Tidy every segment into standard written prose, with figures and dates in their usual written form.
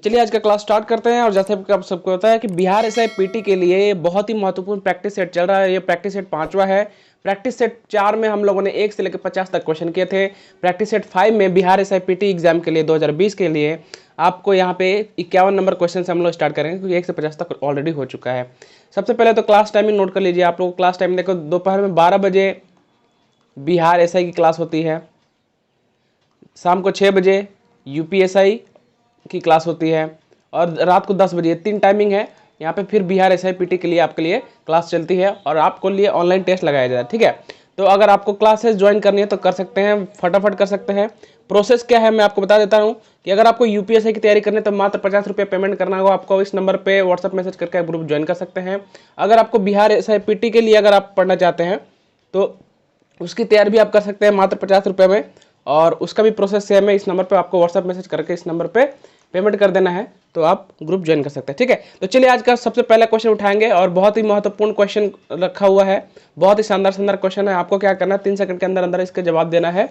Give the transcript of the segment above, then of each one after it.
चलिए आज का क्लास स्टार्ट करते हैं। और जैसे आप सबको पता है कि बिहार एसआई पीटी के लिए बहुत ही महत्वपूर्ण प्रैक्टिस सेट चल रहा है। ये प्रैक्टिस सेट 5वां है। प्रैक्टिस सेट 4 में हम लोगों ने 1 से लेकर 50 तक क्वेश्चन किए थे। प्रैक्टिस सेट 5 में बिहार एसआई पीटी एग्जाम के लिए 2020 के लिए आपको यहाँ पे 51 नंबर क्वेश्चन से हम लोग स्टार्ट करेंगे, क्योंकि 1 से 50 तक ऑलरेडी हो चुका है। सबसे पहले तो क्लास टाइमिंग नोट कर लीजिए। आप लोग क्लास टाइमिंग देखो, दोपहर में 12 बजे बिहार एसआई की क्लास होती है, शाम को 6 बजे यूपीएसआई की क्लास होती है, और रात को 10 बजे। 3 टाइमिंग है यहाँ पे। फिर बिहार एसआई पीटी के लिए आपके लिए क्लास चलती है और आपको लिए ऑनलाइन टेस्ट लगाया जाए। ठीक है, तो अगर आपको क्लासेस ज्वाइन करनी है तो कर सकते हैं, फटाफट कर सकते हैं। प्रोसेस क्या है मैं आपको बता देता हूँ कि अगर आपको यूपीएससी की तैयारी करनी है तो मात्र 50 रुपये पेमेंट करना होगा आपको। इस नंबर पे व्हाट्सअप मैसेज करके आप ग्रुप ज्वाइन कर सकते हैं। अगर आपको बिहार एसआई पीटी के लिए अगर आप पढ़ना चाहते हैं तो उसकी तैयारी भी आप कर सकते हैं मात्र 50 रुपये में, और उसका भी प्रोसेस सेम है। इस नंबर पे आपको व्हाट्सअप मैसेज करके इस नंबर पे पेमेंट कर देना है, तो आप ग्रुप ज्वाइन कर सकते हैं। ठीक है, तो चलिए आज का सबसे पहला क्वेश्चन उठाएंगे, और बहुत ही महत्वपूर्ण क्वेश्चन रखा हुआ है। बहुत ही शानदार शानदार क्वेश्चन है। आपको क्या करना है, 3 सेकंड के अंदर अंदर इसका जवाब देना है,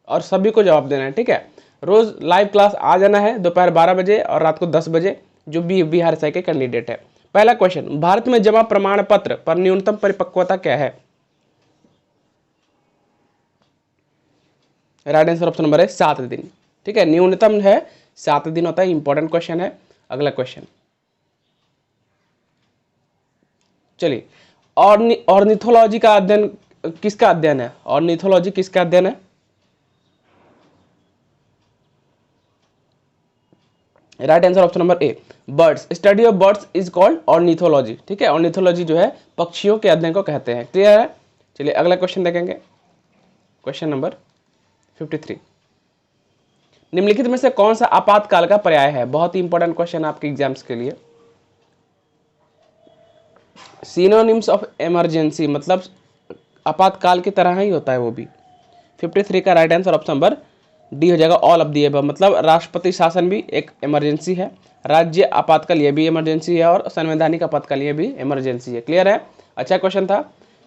और सभी को जवाब देना है। ठीक है, रोज लाइव क्लास आ जाना है दोपहर 12 बजे और रात को 10 बजे, जो भी बिहार एसआई के कैंडिडेट है। पहला क्वेश्चन, भारत में जमा प्रमाण पत्र पर न्यूनतम परिपक्वता क्या है? राइट आंसर ऑप्शन नंबर है 7 दिन। ठीक है, न्यूनतम है 7 दिन होता है। इंपॉर्टेंट क्वेश्चन है। अगला क्वेश्चन, चलिए, ऑर्निथोलॉजी का अध्ययन किसका अध्ययन है? ऑर्निथोलॉजी किसका अध्ययन है? Right answer option number A, birds. Study of birds is called ornithology. ठीक है, ऑर्निथोलॉजी जो है पक्षियों के अध्ययन को कहते हैं। क्लियर है? चलिए अगला क्वेश्चन देखेंगे, क्वेश्चन नंबर 53। निम्नलिखित में से कौन सा आपातकाल का पर्याय है? बहुत ही इंपॉर्टेंट क्वेश्चन आपके एग्जाम्स के लिए। सिनोनिम्स ऑफ इमरजेंसी, मतलब आपातकाल की तरह ही होता है वो भी। 53 का right answer option number D हो जाएगा, ऑल ऑफ दी अबव। मतलब राष्ट्रपति शासन भी एक इमरजेंसी है, राज्य आपातकाल ये भी इमरजेंसी है, और संवैधानिक आपातकाल ये भी इमरजेंसी है। क्लियर है? अच्छा क्वेश्चन था।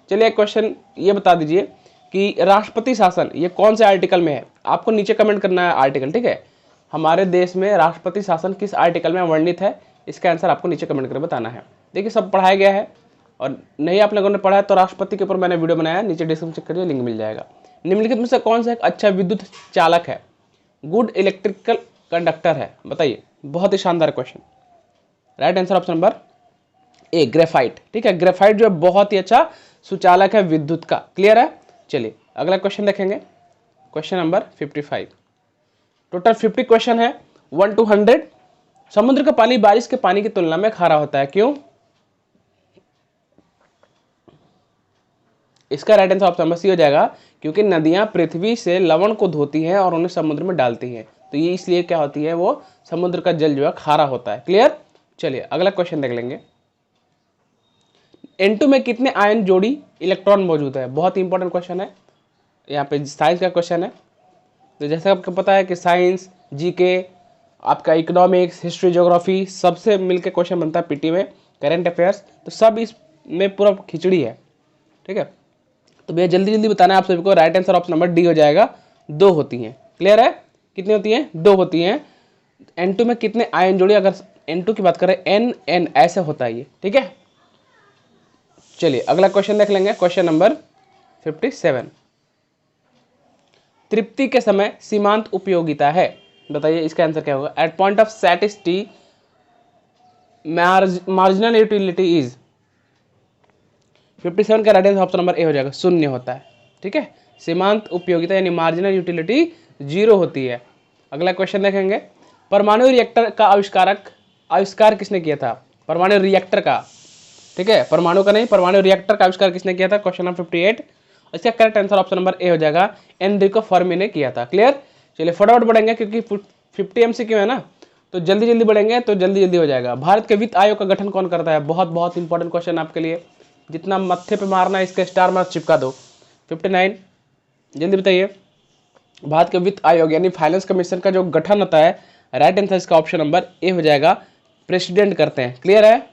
चलिए क्वेश्चन ये बता दीजिए कि राष्ट्रपति शासन ये कौन से आर्टिकल में है? आपको नीचे कमेंट करना है आर्टिकल। ठीक है, हमारे देश में राष्ट्रपति शासन किस आर्टिकल में वर्णित है? इसका आंसर आपको नीचे कमेंट करके बताना है। देखिए सब पढ़ाया गया है, और नहीं आप लोगों ने पढ़ा है तो राष्ट्रपति के ऊपर मैंने वीडियो बनाया, नीचे डिस्क्रिप्शन चेक करिए, लिंक मिल जाएगा। निम्नलिखित में से कौन सा एक अच्छा विद्युत चालक है, गुड इलेक्ट्रिकल कंडक्टर है? बताइए, बहुत ही शानदार question. Right answer option number ए, ग्रेफाइट। ठीक है, ग्रेफाइट जो है बहुत ही अच्छा सुचालक है विद्युत का। क्लियर है? चलिए अगला क्वेश्चन देखेंगे, क्वेश्चन नंबर 55। टोटल 50 क्वेश्चन है, 1 to 100। समुद्र का पानी बारिश के पानी की तुलना में खारा होता है, क्यों? इसका right answer option number C हो जाएगा, क्योंकि नदियां पृथ्वी से लवण को धोती हैं और उन्हें समुद्र में डालती हैं, तो ये इसलिए क्या होती है, वो समुद्र का जल जो है खारा होता है। क्लियर? चलिए अगला क्वेश्चन देख लेंगे। N2 में कितने आयन जोड़ी इलेक्ट्रॉन मौजूद है? बहुत इंपॉर्टेंट क्वेश्चन है, यहाँ पे साइंस का क्वेश्चन है। तो जैसे आपको पता है कि साइंस, जीके, आपका इकोनॉमिक्स, हिस्ट्री, ज्योग्राफी सबसे मिलकर क्वेश्चन बनता है पीटी में, करंट अफेयर्स, तो सब इसमें पूरा खिचड़ी है। ठीक है, तो भैया जल्दी जल्दी बताना है आप सभी को। Right answer option number D हो जाएगा, 2 होती हैं। क्लियर है? कितनी होती हैं? 2 होती हैं। N2 में कितने आयन जोड़ी, अगर N2 की बात करें, N ऐसे होता है ये। ठीक है, चलिए अगला क्वेश्चन देख लेंगे, क्वेश्चन नंबर 57। तृप्ति के समय सीमांत उपयोगिता है, बताइए इसका आंसर क्या होगा? At point of satisfaction marginal utility is. 57 का right answer option number A हो जाएगा, 0 होता है। ठीक है, सीमांत उपयोगिता यानी मार्जिनल यूटिलिटी 0 होती है। अगला क्वेश्चन देखेंगे, परमाणु रिएक्टर का आविष्कार किसने किया था? परमाणु रिएक्टर का, ठीक है, परमाणु का नहीं, परमाणु रिएक्टर का आविष्कार किसने किया था? Question number 58। इसका correct answer option number A हो जाएगा, एनरिको फर्मी ने किया था। क्लियर? चलिए फटाफट बढ़ेंगे, क्योंकि 50 MCQ है ना, तो जल्दी जल्दी बढ़ेंगे तो जल्दी जल्दी हो जाएगा। भारत के वित्त आयोग का गठन कौन करता है? बहुत बहुत इंपॉर्टेंट क्वेश्चन आपके लिए, जितना मत्थे पे मारना है इसका स्टार मार्क चिपका दो। 59, जल्दी बताइए। भारत के वित्त आयोग यानी फाइनेंस कमीशन का जो गठन होता है, राइट आंसर इसका ऑप्शन नंबर ए हो जाएगा, प्रेसिडेंट करते हैं। क्लियर है?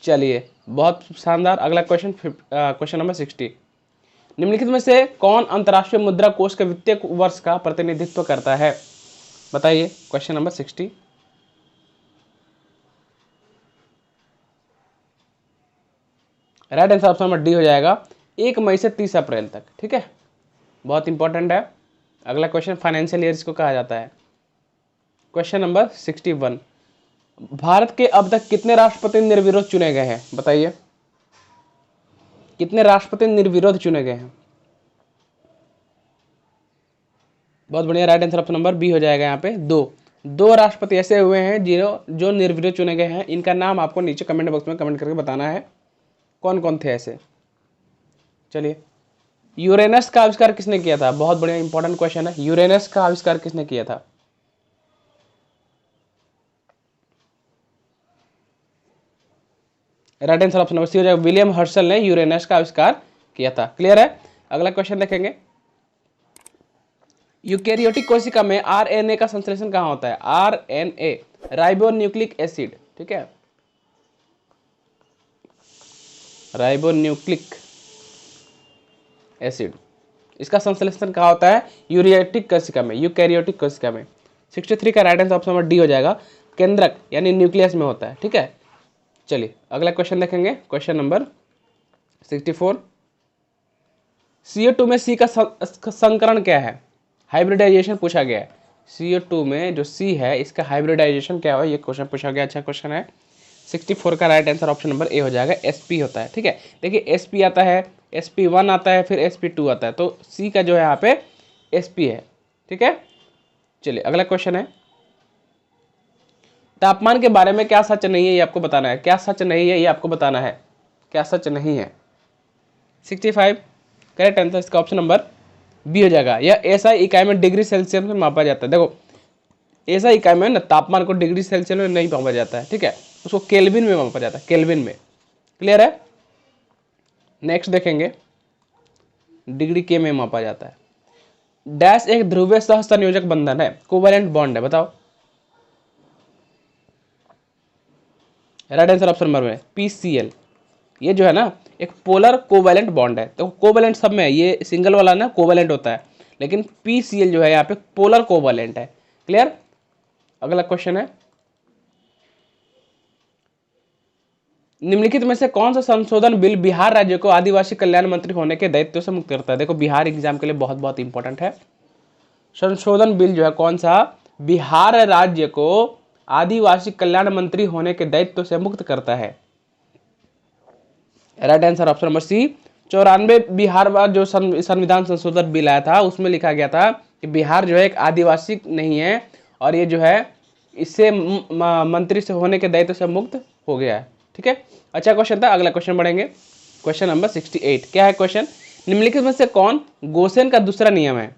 चलिए बहुत शानदार। अगला क्वेश्चन, क्वेश्चन नंबर 60। निम्नलिखित में से कौन अंतर्राष्ट्रीय मुद्रा कोष के वित्तीय वर्ष का प्रतिनिधित्व करता है? बताइए, question number 60। Right answer option number D हो जाएगा, 1 मई से 30 अप्रैल तक। ठीक है, बहुत इंपॉर्टेंट है। अगला क्वेश्चन फाइनेंशियल ईयर इसको कहा जाता है। क्वेश्चन नंबर 61, भारत के अब तक कितने राष्ट्रपति निर्विरोध चुने गए हैं, बताइए कितने राष्ट्रपति निर्विरोध चुने गए हैं। बहुत बढ़िया, right answer option number B हो जाएगा यहाँ पे, दो राष्ट्रपति ऐसे हुए हैं जो निर्विरोध चुने गए हैं। इनका नाम आपको नीचे कमेंट बॉक्स में कमेंट करके बताना है कौन कौन थे ऐसे। चलिए, यूरेनस का आविष्कार किसने किया था, बहुत बढ़िया इंपॉर्टेंट क्वेश्चन है। यूरेनस का आविष्कार किसने किया था, right answer option number C हो जाएगा, विलियम हर्शल ने यूरेनस का आविष्कार किया था। क्लियर है। अगला क्वेश्चन देखेंगे, यूकेरियोटिक कोशिका में आरएनए का संश्लेषण कहाँ होता है, आरएनए राइबोन्यूक्लिक एसिड। ठीक है, राइबोन्यूक्लिक एसिड, इसका संश्लेषण कहाँ होता है, यूरियोटिक कोशिका में, यूकैरियोटिक कोशिका में। 63 का right answer option number D हो जाएगा, केंद्रक यानी न्यूक्लियस में होता है। ठीक है, चलिए अगला क्वेश्चन देखेंगे, क्वेश्चन नंबर 64, CO2 में C का संकरण क्या है, हाइब्रिडाइजेशन पूछा गया है। CO2 में जो C है इसका हाइब्रिडाइजेशन क्या है, ये क्वेश्चन पूछा गया, अच्छा क्वेश्चन है। 64 का right answer option number A हो जाएगा, sp होता है। ठीक है, देखिए sp आता है, sp1 आता है, फिर sp2 आता है, तो C का जो है यहाँ पे sp है। ठीक है, चलिए अगला क्वेश्चन है, तापमान के बारे में क्या सच नहीं है ये आपको बताना है, क्या सच नहीं है ये आपको बताना है, क्या सच नहीं है। 65 करेक्ट आंसर इसका ऑप्शन नंबर बी हो जाएगा, यह ऐसा इकाई में डिग्री सेल्सियस में मापा जाता है। देखो ऐसा इकाई में ना तापमान को डिग्री सेल्सियस में नहीं मापा जाता है, ठीक है, उसको केल्विन में मापा जाता है, केल्विन में। क्लियर है। नेक्स्ट देखेंगे, डिग्री के में मापा जाता है। डैश एक ध्रुवीय सह संयोजक बंधन है, कोवैलेंट बॉन्ड है, बताओ। राइट आंसर ऑप्शन नंबर में PCl, ये जो है ना एक पोलर कोवैलेंट बॉन्ड है। तो कोवैलेंट सब में है, ये सिंगल वाला ना कोवैलेंट होता है, लेकिन PCl जो है यहाँ पे पोलर कोवैलेंट है। क्लियर। अगला क्वेश्चन है, निम्नलिखित में से कौन सा संशोधन बिल बिहार राज्य को आदिवासी कल्याण मंत्री होने के दायित्व से मुक्त करता है। देखो बिहार एग्जाम के लिए बहुत बहुत इंपॉर्टेंट है। संशोधन बिल जो है कौन सा बिहार राज्य को आदिवासी कल्याण मंत्री होने के दायित्व से मुक्त करता है। Right answer option number C, 94 Bihar जो संविधान संशोधन बिल आया था उसमें लिखा गया था कि बिहार जो है एक आदिवासी नहीं है और ये जो है इससे मंत्री से होने के दायित्व से मुक्त हो गया है। ठीक है, अच्छा क्वेश्चन था। अगला क्वेश्चन बढ़ेंगे, क्वेश्चन नंबर 68। क्या है क्वेश्चन, निम्नलिखित में से कौन गोसेन का दूसरा नियम है।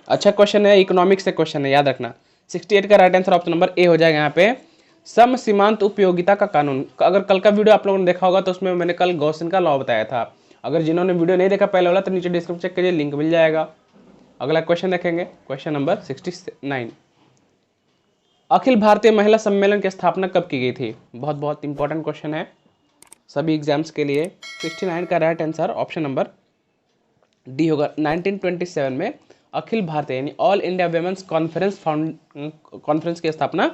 अच्छा क्वेश्चन है, इकोनॉमिक्स से क्वेश्चन है, याद रखना। 68 का right answer option number A हो जाएगा यहाँ पे, सम सीमांत उपयोगिता का कानून। अगर कल का वीडियो आप लोगों ने देखा होगा तो उसमें मैंने कल गोसेन का लॉ बताया था। अगर जिन्होंने वीडियो नहीं देखा पहले वाला तो नीचे डिस्क्रिप्शन चेक कीजिए, लिंक मिल जाएगा। अगला क्वेश्चन देखेंगे, क्वेश्चन नंबर 69, अखिल भारतीय महिला सम्मेलन की स्थापना कब की गई थी। बहुत बहुत इंपॉर्टेंट क्वेश्चन है सभी एग्जाम्स के लिए। 69 का right answer option number D होगा, 1927 में अखिल भारतीय यानी ऑल इंडिया वेमेंस कॉन्फ्रेंस की स्थापना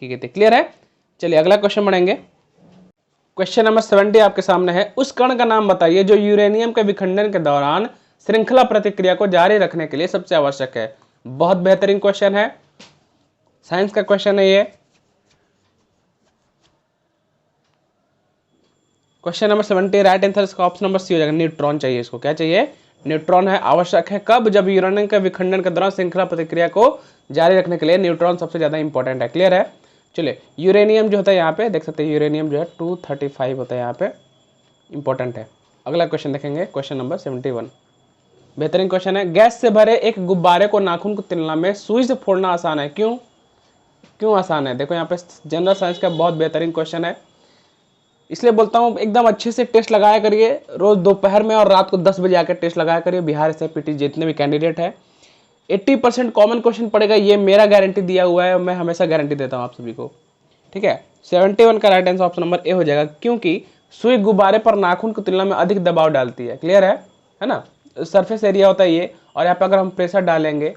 की गई थी। क्लियर है। चलिए अगला क्वेश्चन बढ़ेंगे, क्वेश्चन नंबर 70 आपके सामने है, उस कण का नाम बताइए जो यूरेनियम के विखंडन के दौरान श्रृंखला प्रतिक्रिया को जारी रखने के लिए सबसे आवश्यक है। बहुत बेहतरीन क्वेश्चन है, साइंस का क्वेश्चन है ये। क्वेश्चन नंबर 70 राइट आंसर इसका ऑप्शन नंबर सी हो जाएगा, न्यूट्रॉन चाहिए। इसको क्या चाहिए, न्यूट्रॉन है, आवश्यक है कब, जब यूरेनियम के विखंडन के दौरान श्रृंखला प्रतिक्रिया को जारी रखने के लिए न्यूट्रॉन सबसे ज्यादा इंपॉर्टेंट है। क्लियर है। चलिए यूरेनियम जो होता है यहाँ पे देख सकते हैं, यूरेनियम जो है 235 होता है यहाँ पे, इंपॉर्टेंट है। अगला क्वेश्चन देखेंगे, क्वेश्चन नंबर 71, बेहतरीन क्वेश्चन है, गैस से भरे एक गुब्बारे को नाखून की तुलना में सुई से फोड़ना आसान है, क्यों क्यों आसान है। देखो यहाँ पे जनरल साइंस का बहुत बेहतरीन क्वेश्चन है, इसलिए बोलता हूँ एकदम अच्छे से टेस्ट लगाया करिए, रोज दोपहर में और रात को 10 बजे आकर टेस्ट लगाया करिए। बिहार SIPT जितने भी कैंडिडेट है 80% कॉमन क्वेश्चन पड़ेगा, ये मेरा गारंटी दिया हुआ है, मैं हमेशा गारंटी देता हूँ आप सभी को। ठीक है, 71 का right answer option number A हो जाएगा, क्योंकि सुई गुब्बारे पर नाखून की तुलना में अधिक दबाव डालती है। क्लियर है ना, सरफेस एरिया होता है ये, और यहाँ पर अगर हम प्रेशर डालेंगे,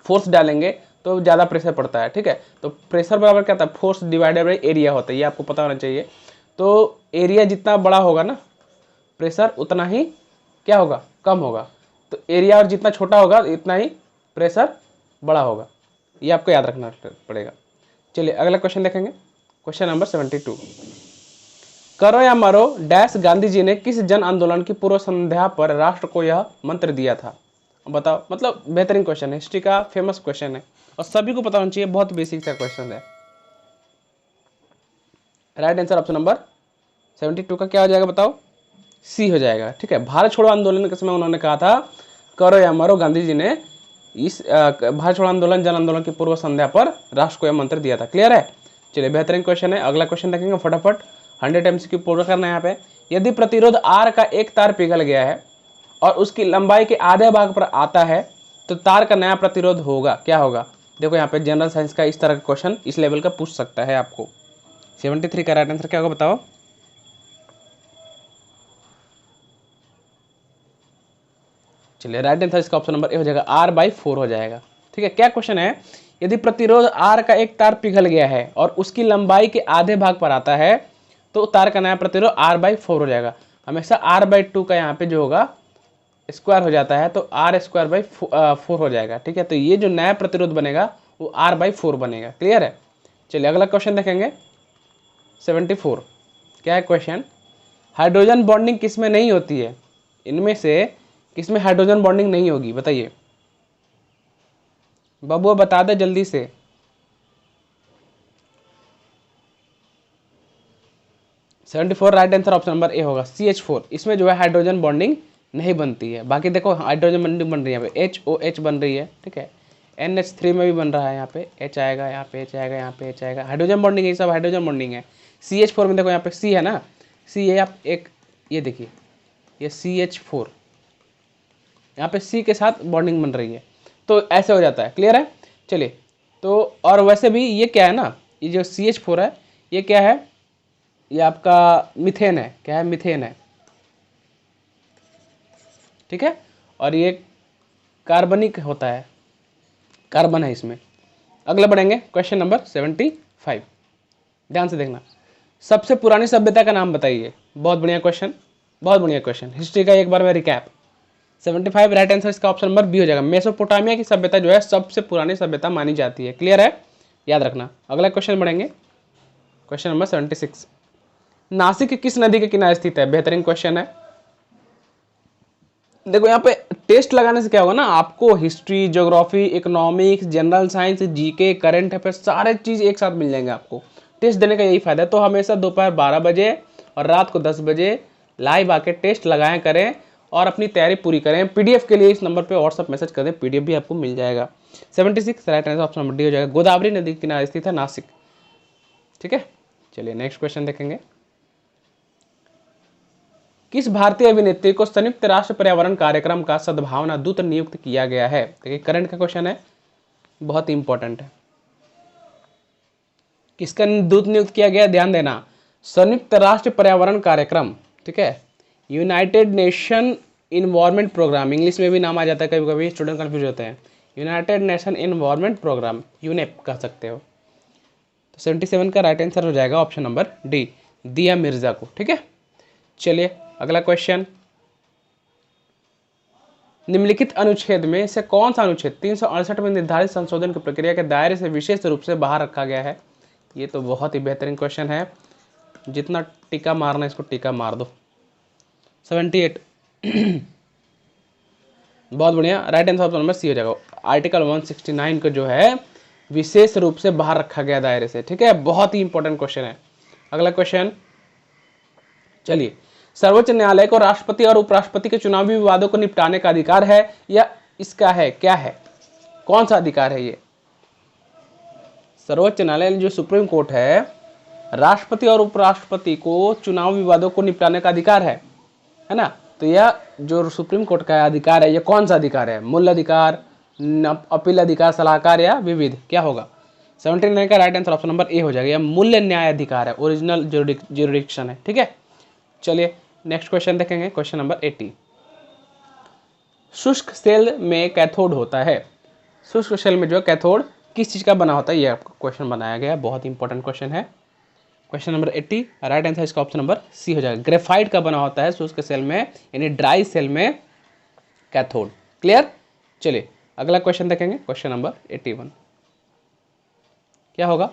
फोर्स डालेंगे तो ज़्यादा प्रेशर पड़ता है, ठीक है। तो प्रेशर बराबर क्या था, फोर्स डिवाइडेड बाई एरिया होता है, ये आपको पता होना चाहिए। तो एरिया जितना बड़ा होगा ना, प्रेशर उतना ही क्या होगा, कम होगा। तो एरिया और जितना छोटा होगा इतना ही प्रेशर बड़ा होगा, ये आपको याद रखना पड़ेगा। चलिए अगला क्वेश्चन देखेंगे, क्वेश्चन नंबर 72। करो या मरो डैश गांधी जी ने किस जन आंदोलन की पूर्व संध्या पर राष्ट्र को यह मंत्र दिया था, बताओ। मतलब बेहतरीन क्वेश्चन है, हिस्ट्री का फेमस क्वेश्चन है और सभी को पता होना चाहिए, बहुत बेसिक सा क्वेश्चन है। राइट आंसर ऑप्शन नंबर 72 का क्या हो जाएगा, बताओ, सी हो जाएगा, ठीक है। भारत छोड़ो आंदोलन के समय उन्होंने कहा था करो या मरो, गांधी जी ने इस भारत छोड़ो आंदोलन जन आंदोलन की पूर्व संध्या पर राष्ट्र को यह मंत्र दिया था। क्लियर है। चलिए बेहतरीन क्वेश्चन है। अगला क्वेश्चन देखेंगे फटाफट, 100 MCQ पूरा करना है यहाँ पे। यदि प्रतिरोध आर का एक तार पिघल गया है और उसकी लंबाई के आधे भाग पर आता है तो तार का नया प्रतिरोध होगा, क्या होगा। देखो यहाँ पे जनरल साइंस का इस तरह का क्वेश्चन इस लेवल का पूछ सकता है आपको। 73 का राइट आंसर क्या होगा, बताओ। चलिए राइट आंसर इसका ऑप्शन नंबर ए हो जाएगा, R/4 हो जाएगा, ठीक है। क्या क्वेश्चन है, यदि प्रतिरोध R का एक तार पिघल गया है और उसकी लंबाई के आधे भाग पर आता है तो तार का नया प्रतिरोध R/4 हो जाएगा। हमेशा R/2 का यहाँ पे जो होगा स्क्वायर हो जाता है, तो R²/4 हो जाएगा, ठीक है। तो ये जो नया प्रतिरोध बनेगा वो R/4 बनेगा। क्लियर है। चलिए अगला क्वेश्चन देखेंगे 74। क्या है क्वेश्चन, हाइड्रोजन बॉन्डिंग किस में नहीं होती है, इनमें से किसमें हाइड्रोजन बॉन्डिंग नहीं होगी, बताइए बबुआ, बता दे जल्दी से। राइट आंसर ऑप्शन नंबर ए होगा, CH4। इसमें जो है हाइड्रोजन बॉन्डिंग नहीं बनती है। बाकी देखो हाइड्रोजन बॉन्डिंग बन रही है, यहाँ पे HOH बन रही है, ठीक है। NH3 में भी बन रहा है, यहाँ पे H आएगा, यहाँ पे H आएगा, यहाँ पे H आएगा, हाइड्रोजन बॉन्डिंग है, ये सब हाइड्रोजन बॉन्डिंग है। CH4 में देखो यहाँ पे C है ना, C है, आप एक ये देखिए, ये CH4, यहाँ पे C के साथ बॉन्डिंग बन रही है, तो ऐसे हो जाता है। क्लियर है। चलिए तो और वैसे भी ये क्या है ना, ये जो CH4 है ये क्या है, ये आपका मीथेन है, क्या है, मीथेन है, ठीक है। और ये कार्बनिक होता है, कार्बन है इसमें। अगला बढ़ेंगे क्वेश्चन नंबर 75, ध्यान से देखना। सबसे पुरानी सभ्यता का नाम बताइए। बहुत बढ़िया क्वेश्चन, बहुत बढ़िया क्वेश्चन, हिस्ट्री का एक बार में रिकैप। 75 राइट आंसर इसका ऑप्शन नंबर बी हो जाएगा। मेसोपोटामिया की सभ्यता जो है सबसे पुरानी सभ्यता मानी जाती है। क्लियर है, याद रखना। अगला क्वेश्चन बढ़ेंगे, क्वेश्चन नंबर 76। नासिक किस नदी के किनारे स्थित है, बेहतरीन क्वेश्चन है। देखो यहाँ पे टेस्ट लगाने से क्या होगा ना, आपको history, geography, economics, general science, GK, current affair सारे चीज एक साथ मिल जाएंगे आपको। टेस्ट देने का यही फायदा है। तो हमेशा दोपहर 12 बजे और रात को 10 बजे लाइव आके टेस्ट लगाएं करें और अपनी तैयारी पूरी करें। पीडीएफ के लिए इस नंबर पे व्हाट्सअप मैसेज कर दें, पीडीएफ भी आपको मिल जाएगा। 76 right answer option number D हो जाएगा। गोदावरी नदी के किनारे स्थित है नासिक, ठीक है। चलिए नेक्स्ट क्वेश्चन देखेंगे। किस भारतीय अभिनेत्री को संयुक्त राष्ट्र पर्यावरण कार्यक्रम का सद्भावना दूत नियुक्त किया गया है। देखिए करंट का क्वेश्चन है, बहुत इंपॉर्टेंट है। किसका दूत नियुक्त किया गया, ध्यान देना। संयुक्त राष्ट्र पर्यावरण कार्यक्रम, ठीक है, United Nation Environment Programme, English में भी नाम आ जाता है, कभी कभी स्टूडेंट कंफ्यूज होते हैं। United Nation Environment Programme, UNEP कह सकते हो। तो 77 का राइट आंसर हो जाएगा ऑप्शन नंबर डी, दिया मिर्जा को, ठीक है। चलिए अगला क्वेश्चन। निम्नलिखित अनुच्छेद में से कौन सा अनुच्छेद 368 में निर्धारित संशोधन की प्रक्रिया के दायरे से विशेष रूप से बाहर रखा गया है। ये तो बहुत ही बेहतरीन क्वेश्चन है, जितना टीका मारना इसको टीका मार दो। 78 बहुत बढ़िया, right answer option number C हो जाएगा। आर्टिकल 169 को जो है विशेष रूप से बाहर रखा गया दायरे से, ठीक है। बहुत ही इंपॉर्टेंट क्वेश्चन है। अगला क्वेश्चन, चलिए। सर्वोच्च न्यायालय को राष्ट्रपति और उपराष्ट्रपति के चुनावी विवादों को निपटाने का अधिकार है या इसका है, क्या है, कौन सा अधिकार है ये। सर्वोच्च न्यायालय जो सुप्रीम कोर्ट है, राष्ट्रपति और उपराष्ट्रपति को चुनाव विवादों को निपटाने का अधिकार है ना। तो यह जो सुप्रीम कोर्ट का अधिकार है, यह कौन सा अधिकार है, मूल अधिकार, अपील अधिकार, सलाहकार या विविध, क्या होगा। 79 का right answer option number A हो जाएगा। यह मूल्य न्याय अधिकार है, ओरिजिनल ज्यूरिडिक्शन है, ठीक है। चलिए नेक्स्ट क्वेश्चन देखेंगे, क्वेश्चन नंबर 80। शुष्क सेल में कैथोड होता है। शुष्क सेल में जो कैथोड किस चीज़ का बना होता है, ये आपको क्वेश्चन बनाया गया है, बहुत इंपॉर्टेंट क्वेश्चन है। क्वेश्चन नंबर 80, राइट आंसर इसका ऑप्शन नंबर सी हो जाएगा। ग्रेफाइट का बना होता है शुष्क सेल में, यानी ड्राई सेल में कैथोड। क्लियर। चलिए अगला क्वेश्चन देखेंगे, क्वेश्चन नंबर 81 क्या होगा,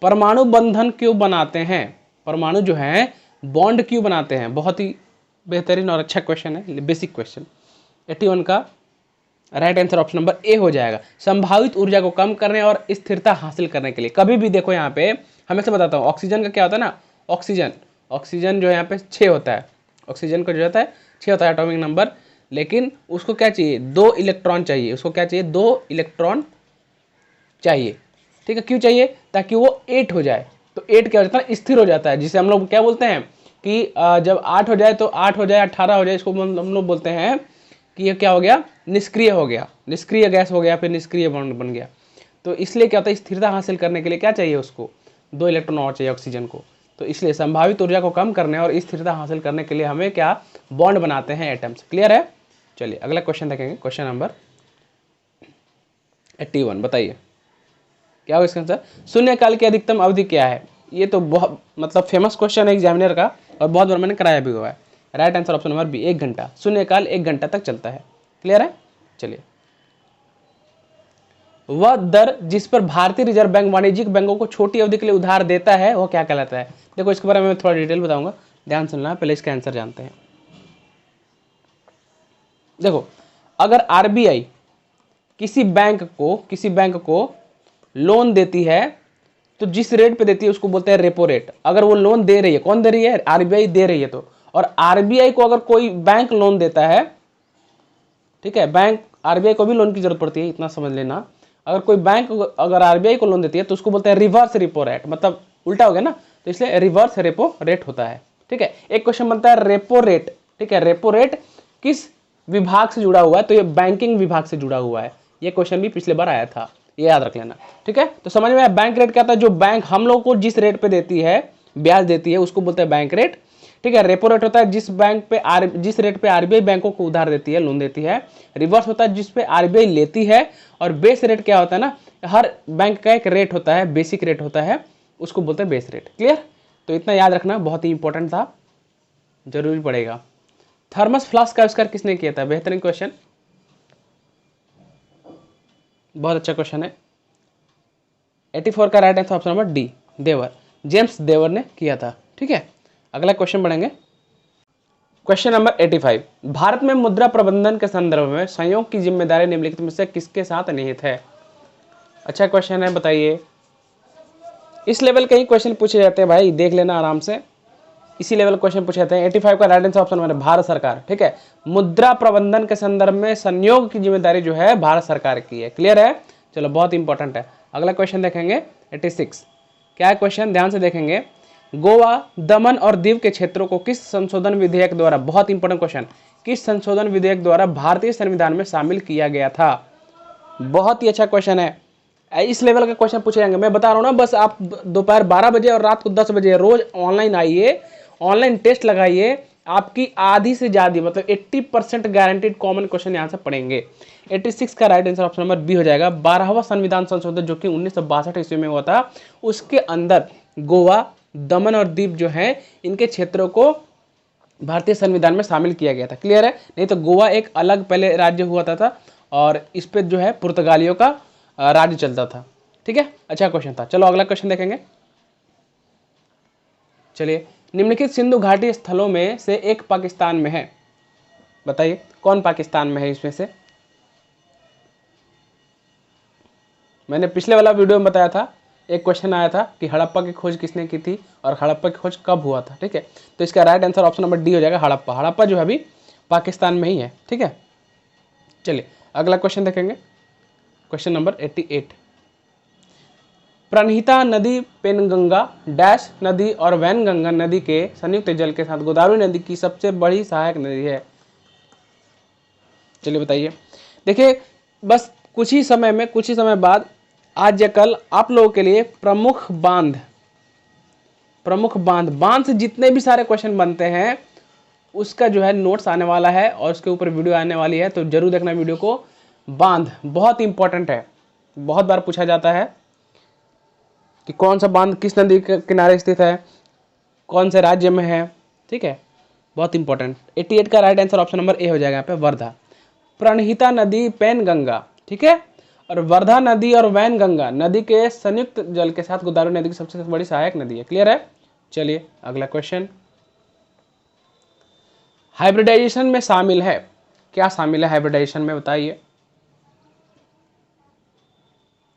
परमाणु बंधन क्यों बनाते हैं, परमाणु जो है बॉन्ड क्यों बनाते हैं। बहुत ही बेहतरीन और अच्छा क्वेश्चन है, बेसिक क्वेश्चन। 81 का right answer option number A हो जाएगा, संभावित ऊर्जा को कम करने और स्थिरता हासिल करने के लिए। कभी भी देखो यहाँ पे हमेशा बताता हूँ, ऑक्सीजन का क्या होता है ना, ऑक्सीजन जो यहाँ पे 6 होता है, ऑक्सीजन का जो होता है 6 होता है एटॉमिक नंबर, लेकिन उसको क्या चाहिए, 2 इलेक्ट्रॉन चाहिए, उसको क्या चाहिए, 2 इलेक्ट्रॉन चाहिए। ठीक है, क्यों चाहिए, ताकि वो 8 हो जाए। तो 8 क्या हो जाता है, स्थिर हो जाता है, जिसे हम लोग क्या बोलते हैं कि जब 8 हो जाए तो 8 हो जाए 18 हो जाए, इसको हम लोग बोलते हैं कि ये क्या हो गया, निष्क्रिय हो गया, निष्क्रिय गैस हो गया, फिर निष्क्रिय बॉन्ड बन गया। तो इसलिए क्या होता है, स्थिरता हासिल करने के लिए क्या चाहिए, उसको 2 इलेक्ट्रॉन और चाहिए ऑक्सीजन को। तो इसलिए संभावित ऊर्जा को कम करने और स्थिरता हासिल करने के लिए हमें क्या बॉन्ड बनाते हैं एटम्स। क्लियर है। चलिए अगला क्वेश्चन देखेंगे, क्वेश्चन नंबर 81 बताइए क्या होगा इसका आंसर। शून्यकाल की अधिकतम अवधि क्या है। ये तो बहुत मतलब फेमस क्वेश्चन है एग्जामिनर का, और बहुत बार मैंने कराया भी हुआ है। Right answer option number B, 1 घंटा। शून्यकाल 1 घंटा तक चलता है। क्लियर है। चलिए, वह दर जिस पर भारतीय रिजर्व बैंक वाणिज्यिक बैंकों को छोटी अवधि के लिए उधार देता है वो क्या कहलाता है। देखो इसके बारे में थोड़ा डिटेल बताऊंगा, ध्यान सुनना, पहले इसका आंसर जानते हैं। देखो, अगर आरबीआई किसी बैंक को लोन देती है तो जिस रेट पे देती है उसको बोलते हैं रेपो रेट। अगर वो लोन दे रही है, कौन दे रही है, आरबीआई दे रही है तो, और आरबीआई को अगर कोई बैंक लोन देता है, ठीक है, बैंक आरबीआई को भी लोन की जरूरत पड़ती है, इतना समझ लेना। अगर कोई बैंक अगर आरबीआई को लोन देती है तो उसको बोलते हैं रिवर्स रेपो रेट, मतलब उल्टा हो गया ना, तो इसलिए रिवर्स रेपो रेट होता है। ठीक है, एक क्वेश्चन बनता है रेपो रेट। ठीक है, रेपो रेट किस विभाग से जुड़ा हुआ है, तो ये बैंकिंग विभाग से जुड़ा हुआ है। ये क्वेश्चन भी पिछले बार आया था, ये याद रख लेना। ठीक है, तो समझ में आया। बैंक रेट क्या था, जो बैंक हम लोग को जिस रेट पे देती है, ब्याज देती है, उसको बोलते हैं बैंक रेट। ठीक है, रेपो रेट होता है जिस रेट पे आरबीआई बैंकों को उधार देती है, लोन देती है। रिवर्स होता है जिस पे आरबीआई लेती है। और बेस रेट क्या होता है ना, हर बैंक का एक रेट होता है, बेसिक रेट होता है, उसको बोलते हैं बेस रेट। क्लियर। तो इतना याद रखना, बहुत ही इंपॉर्टेंट था, जरूरी पड़ेगा। थर्मस फ्लास्क का आविष्कार किसने किया था। बेहतरीन क्वेश्चन, बहुत अच्छा क्वेश्चन है। 84 का right answer option number D, Dewar, James Dewar ने किया था। ठीक है, अगला क्वेश्चन बढ़ेंगे, क्वेश्चन नंबर 85। भारत में मुद्रा प्रबंधन के संदर्भ में संयोग की जिम्मेदारी निम्नलिखित में से किसके साथ निहित है। अच्छा क्वेश्चन है, बताइए। इस लेवल के ही क्वेश्चन पूछे जाते हैं भाई, देख लेना आराम से, इसी लेवल क्वेश्चन पूछे जाते हैं। 85 का right answer option number Bharat सरकार। ठीक है, मुद्रा प्रबंधन के संदर्भ में संयोग की जिम्मेदारी जो है भारत सरकार की है। क्लियर है। चलो, बहुत इंपॉर्टेंट है। अगला क्वेश्चन देखेंगे 86। क्या है क्वेश्चन, ध्यान से देखेंगे। गोवा, दमन और दीव के क्षेत्रों को किस संशोधन विधेयक द्वारा, बहुत इंपॉर्टेंट क्वेश्चन, किस संशोधन विधेयक द्वारा भारतीय संविधान में शामिल किया गया था। बहुत ही अच्छा क्वेश्चन है, इस लेवल के क्वेश्चन पूछे जाएंगे। मैं बता रहा हूँ ना, बस आप दोपहर 12 बजे और रात को 10 बजे रोज ऑनलाइन आइए, ऑनलाइन टेस्ट लगाइए, आपकी आधी से ज्यादा मतलब 80% गारंटीड कॉमन क्वेश्चन यहाँ से पढ़ेंगे। 86 का right answer option number B हो जाएगा। 12वां संविधान संशोधन जो कि 1962 ईस्वी में हुआ था, उसके अंदर गोवा, दमन और दीव जो है, इनके क्षेत्रों को भारतीय संविधान में शामिल किया गया था। क्लियर है। नहीं तो गोवा एक अलग पहले राज्य हुआ था और इस पे जो है पुर्तगालियों का राज्य चलता था। ठीक है, अच्छा क्वेश्चन था। चलो अगला क्वेश्चन देखेंगे। चलिए, निम्नलिखित सिंधु घाटी स्थलों में से एक पाकिस्तान में है, बताइए कौन पाकिस्तान में है इसमें से। मैंने पिछले वाला वीडियो में बताया था, एक क्वेश्चन आया था कि हड़प्पा की खोज किसने की थी और हड़प्पा की खोज कब हुआ था। ठीक है, तो इसका right answer option number D हो जाएगा, हड़प्पा। हड़प्पा जो है अभी पाकिस्तान में ही है। ठीक है, चलिए अगला क्वेश्चन देखेंगे, क्वेश्चन नंबर 88। प्रणहिता नदी पेनगंगा डैश नदी और वैनगंगा नदी के संयुक्त जल के साथ गोदावरी नदी की सबसे बड़ी सहायक नदी है। चलिए बताइए। देखिए, बस कुछ ही समय बाद आज या कल आप लोगों के लिए प्रमुख बांध से जितने भी सारे क्वेश्चन बनते हैं उसका जो है नोट्स आने वाला है और उसके ऊपर वीडियो आने वाली है, तो जरूर देखना वीडियो को। बांध बहुत इंपॉर्टेंट है, बहुत बार पूछा जाता है कि कौन सा बांध किस नदी के किनारे स्थित है, कौन से राज्य में है, ठीक है, बहुत इंपॉर्टेंट। 88 का right answer option number A हो जाएगा यहाँ पे, वर्धा। प्रणहिता नदी पैनगंगा, ठीक है, और वर्धा नदी और वैनगंगा नदी के संयुक्त जल के साथ गोदावरी नदी की सबसे बड़ी सहायक नदी है। क्लियर है? चलिए अगला क्वेश्चन, हाइब्रिडाइजेशन में शामिल है, क्या शामिल है हाइब्रिडाइजेशन में बताइए।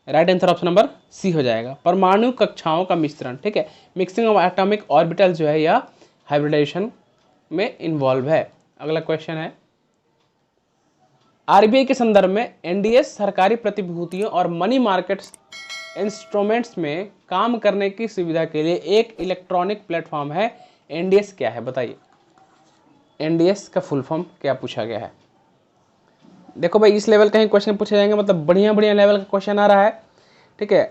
Right answer option number C हो जाएगा, परमाणु कक्षाओं का मिश्रण, ठीक है, मिक्सिंग ऑफ एटॉमिक ऑर्बिटल जो है यह हाइब्रिडाइजेशन में इन्वॉल्व है। अगला क्वेश्चन है, आरबीआई के संदर्भ में एनडीएस सरकारी प्रतिभूतियों और मनी मार्केट इंस्ट्रूमेंट्स में काम करने की सुविधा के लिए एक इलेक्ट्रॉनिक प्लेटफॉर्म है। एनडीएस क्या है बताइए, एनडीएस का फुल फॉर्म क्या पूछा गया है। देखो भाई, इस लेवल का ही क्वेश्चन पूछे जाएंगे, मतलब बढ़िया बढ़िया लेवल का क्वेश्चन आ रहा है, ठीक है।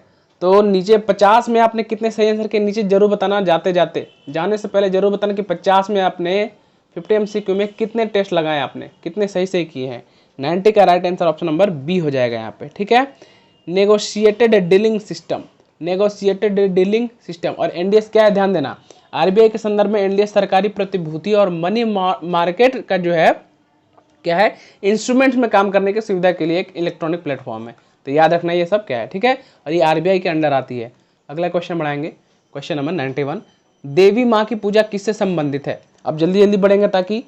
तो नीचे 50 में आपने कितने सही आंसर के नीचे जरूर बताना, जाने से पहले जरूर बताना कि 50 में आपने 50 एमसीक्यू में कितने टेस्ट लगाए, आपने कितने सही सही किए हैं। 90 का right answer option number B हो जाएगा यहाँ पे, ठीक है। Negotiated dealing system, negotiated dealing system और एनडीएस क्या है, ध्यान देना, आरबीआई के संदर्भ में एनडीएस सरकारी प्रतिभूति और मनी मार्केट का जो है क्या है, इंस्ट्रूमेंट्स में काम करने की सुविधा के लिए एक इलेक्ट्रॉनिक प्लेटफॉर्म है। तो याद रखना ये सब क्या है, ठीक है, और ये आरबीआई के अंडर आती है। अगला क्वेश्चन बढ़ाएंगे, क्वेश्चन नंबर 91, देवी माँ की पूजा किससे संबंधित है। अब जल्दी जल्दी बढ़ेंगे ताकि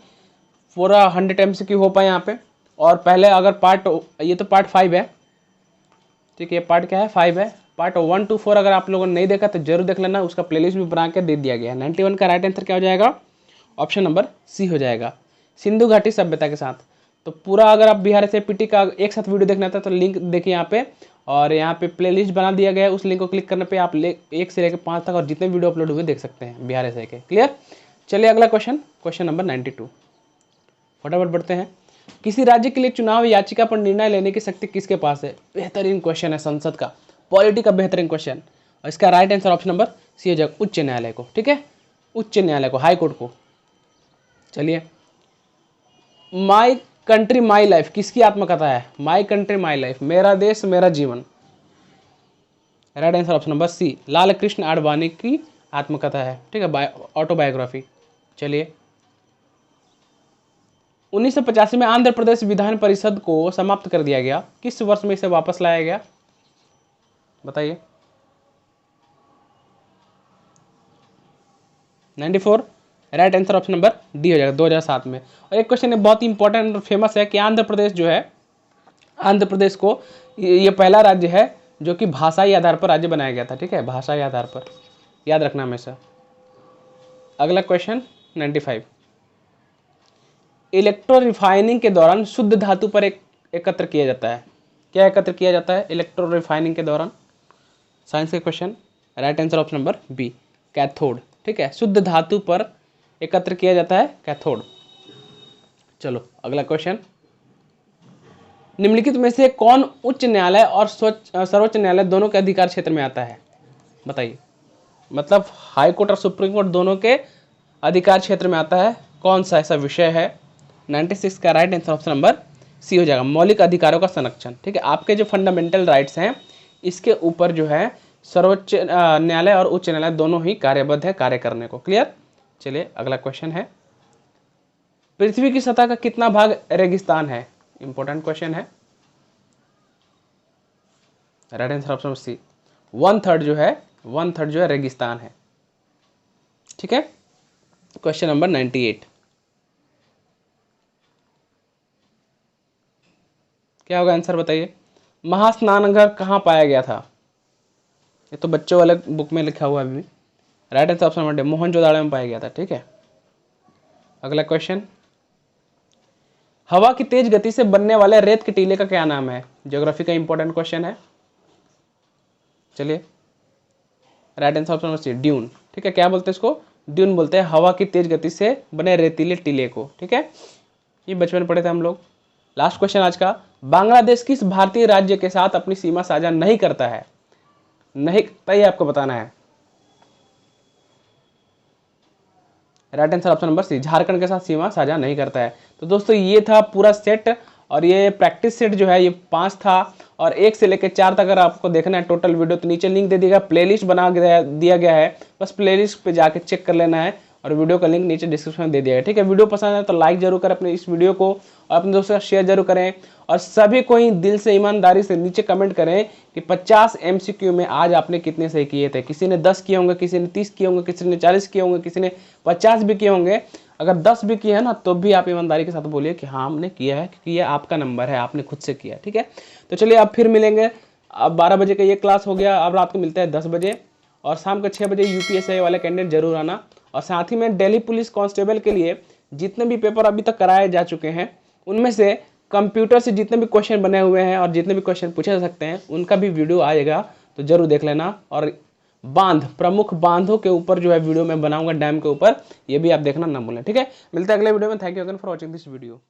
पूरा 100 एमसीक्यू हो पाए यहाँ पे। और पहले अगर पार्ट, ये तो पार्ट 5 है, ठीक है, पार्ट क्या है, 5 है। पार्ट 1 to 4 अगर आप लोगों ने नहीं देखा तो जरूर देख लेना, उसका प्लेलिस्ट भी बना के दे दिया गया है। 91 का राइट आंसर क्या हो जाएगा, ऑप्शन नंबर सी हो जाएगा, सिंधु घाटी सभ्यता के साथ। तो पूरा अगर आप बिहार से पीटी का एक साथ वीडियो देखना था तो लिंक देखिए यहाँ पे, और यहाँ पे प्लेलिस्ट बना दिया गया है, उस लिंक को क्लिक करने पे आप 1 से लेकर 5 तक और जितने वीडियो अपलोड हुए देख सकते हैं बिहार से के। क्लियर? चलिए अगला क्वेश्चन, क्वेश्चन नंबर 92, फटाफट बढ़ते हैं। किसी राज्य के लिए चुनाव याचिका पर निर्णय लेने की शक्ति किसके पास है। बेहतरीन क्वेश्चन है, संसद का, पॉलिटी का बेहतरीन क्वेश्चन, और इसका right answer option number C हो जाएगा, उच्च न्यायालय को, ठीक है, उच्च न्यायालय को, हाई कोर्ट को। चलिए, माई कंट्री माई लाइफ किसकी आत्मकथा है, माई कंट्री माई लाइफ, मेरा देश मेरा जीवन। Right answer option number C, Lal Krishna Advani की आत्मकथा है, ठीक है, ऑटोबायोग्राफी। चलिए, 1985 में आंध्र प्रदेश विधान परिषद को समाप्त कर दिया गया, किस वर्ष में इसे वापस लाया गया बताइए। 94, right answer option number D हो जाएगा, 2007 में। और एक क्वेश्चन है बहुत ही इंपॉर्टेंट और फेमस है कि आंध्र प्रदेश जो है, आंध्र प्रदेश को ये पहला राज्य है जो कि भाषाई आधार पर राज्य बनाया गया था, ठीक है, भाषाई आधार पर, याद रखना हमेशा। अगला क्वेश्चन 95, इलेक्ट्रो रिफाइनिंग के दौरान शुद्ध धातु पर एकत्र किया जाता है, क्या एकत्र किया जाता है इलेक्ट्रो रिफाइनिंग के दौरान, साइंस के question. Right answer option number B, cathode, ठीक है, शुद्ध धातु पर एकत्र किया जाता है कैथोड। चलो अगला क्वेश्चन, निम्नलिखित में से कौन उच्च न्यायालय और सर्वोच्च न्यायालय दोनों के अधिकार क्षेत्र में आता है बताइए। मतलब हाई कोर्ट और सुप्रीम कोर्ट दोनों के अधिकार क्षेत्र में आता है, कौन सा ऐसा विषय है। 96 का right answer option number C हो जाएगा, मौलिक अधिकारों का संरक्षण, ठीक है, आपके जो फंडामेंटल राइट्स हैं इसके ऊपर जो है सर्वोच्च न्यायालय और उच्च न्यायालय दोनों ही कार्यबद्ध है कार्य करने को। क्लियर? चलिए अगला क्वेश्चन है, पृथ्वी की सतह का कितना भाग रेगिस्तान है, इंपॉर्टेंट क्वेश्चन है। राइट आंसर ऑप्शन सी, 1/3 जो है, 1/3 जो है रेगिस्तान है, ठीक है। क्वेश्चन नंबर 98, क्या होगा आंसर बताइए। महास्नानगृह कहाँ पाया गया था, ये तो बच्चों वाले बुक में लिखा हुआ है अभी। Right answer option number D, Mohenjodaro में पाया गया था, ठीक है। अगला क्वेश्चन, हवा की तेज गति से बनने वाले रेत के टीले का क्या नाम है, ज्योग्राफी का इंपॉर्टेंट क्वेश्चन है। चलिए, right answer option number C, dune, ठीक है, क्या बोलते हैं इसको, ड्यून बोलते हैं हवा की तेज गति से बने रेतीले टीले को, ठीक है, ये बचपन में पढ़े थे हम लोग। लास्ट क्वेश्चन आज का, बांग्लादेश किस भारतीय राज्य के साथ अपनी सीमा साझा नहीं करता है, नहीं करता ही आपको बताना है। Right answer option number C, Jharkhand के साथ सीमा साझा नहीं करता है। तो दोस्तों ये था पूरा सेट, और ये प्रैक्टिस सेट जो है ये 5 था, और 1 से लेकर 4 तक अगर आपको देखना है टोटल वीडियो तो नीचे लिंक दे दिया, प्लेलिस्ट बना दिया गया है, बस प्लेलिस्ट पे जाके चेक कर लेना है और वीडियो का लिंक नीचे डिस्क्रिप्शन में दे दिया है। ठीक है, वीडियो पसंद है तो लाइक जरूर करें अपने इस वीडियो को और अपने दोस्तों के साथ शेयर जरूर करें और सभी को ही दिल से ईमानदारी से नीचे कमेंट करें कि 50 MCQ में आज आपने कितने सही किए थे। किसी ने 10 किए होंगे, किसी ने 30 किए होंगे, किसी ने 40 किए होंगे, किसी ने 50 भी किए होंगे। अगर 10 भी किए हैं ना तो भी आप ईमानदारी के साथ बोलिए कि हाँ हमने किया है, क्योंकि ये आपका नंबर है, आपने खुद से किया। ठीक है, तो चलिए अब फिर मिलेंगे। अब 12 बजे का ये क्लास हो गया, अब रात को मिलता है 10 बजे और शाम को 6 बजे UPSC वाले कैंडिडेट जरूर आना। और साथ ही में दिल्ली पुलिस कांस्टेबल के लिए जितने भी पेपर अभी तक कराए जा चुके हैं उनमें से कंप्यूटर से जितने भी क्वेश्चन बने हुए हैं और जितने भी क्वेश्चन पूछे जा सकते हैं उनका भी वीडियो आएगा, तो जरूर देख लेना। और प्रमुख बांधों के ऊपर जो है वीडियो मैं बनाऊंगा, डैम के ऊपर, ये भी आप देखना ना भूलें। ठीक है, मिलते हैं अगले वीडियो में। Thank you again for watching this video.